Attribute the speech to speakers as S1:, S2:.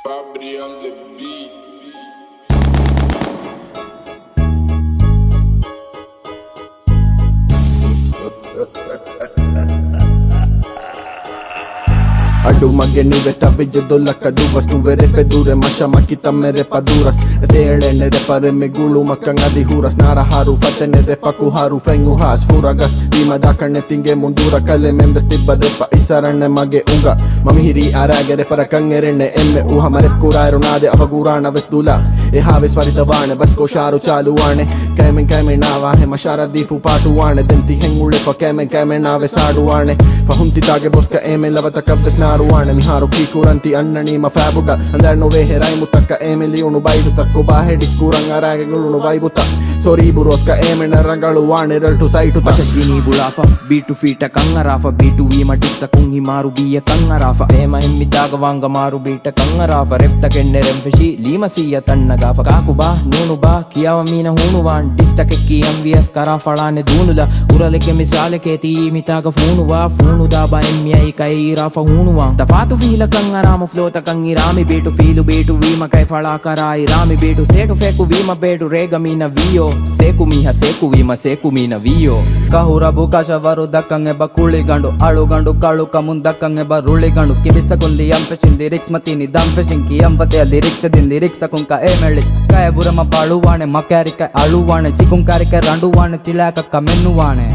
S1: Fabri on the beat.
S2: Adu magenive tavige dolla kaduvas Nuvere pedure mashama kita mere paduras Deele ne repare me gulu makangadi huras Nara haru fatene repaku haru fengu has Furagas dima dakane tinge mundura Kale membes tibba repa isarane mage unga Mamihiri arage repara kangerene emme uha marep kurairu nade avagurana vesdula Ehave svaritavane basko sharu chaluwane Kaimen navahe mashara difu patuwane Denti hengule fa kaimen nave saduwane Fahunti tage boska eme lavata kabdes naruwane Miharu kikuranti annani ma fabuta Andarno vehe raimutaka eme liunu baidu takko bahe diskurang arage gulunu vaibuta Sorry buroska eme narangalu wane reltu saitu ta
S3: Jini bulafa B2 feet kangarafa B2 vima dissa kunhi maru biya kangarafa ema hemmi daga wanga maru bita kangarafa repta kenne remfeshi lima siya tannagafa kakuba nunu ba kiyawa mina hunuwan dista kekki amvias karafalane dunula uraleke misaleke ti mitaga funu da ba emmi ai kai rafa hunuwan tafatu fila kangarama flota kangirami B2 filu B2 vima kai fala karai rami B2 setu feku vima B2 rega mina vio seku vima seku mina vio
S4: kahura bukashavaru dakkange ba kuಳಿಗಂಡು ಅಳುಗಂಡು ಕಾಳು ಕಮುನ್ ದಕ್ಕಂಗೆ ಬ ರುಳಿಗಂಡು ಕಿವಿಸಗುಲ್ಲಿ ಅಂಫೆಶಿನ್ lyrics ಮತಿನಿ ದಂಫೆಶಿನ್ ಕಿ ಅಂಫಸೆ ಲಿರಿಕ್ಸದಿನ್ ಲಿರಿಕ್ಸ ಕುಂಕ ಏಮೆಳಿ ಕಾಯ ಬುರಮ ಬಾಳುವಾಣೆ ಮಕ್ಯಾರಿಕ ಅಳುವಾಣೆ ಚಿಕುಂಕಾರಿಕ ರಂಡುವಾಣೆ ತಿಲಾಕ ಕಮೆನ್ನುವಾಣೆ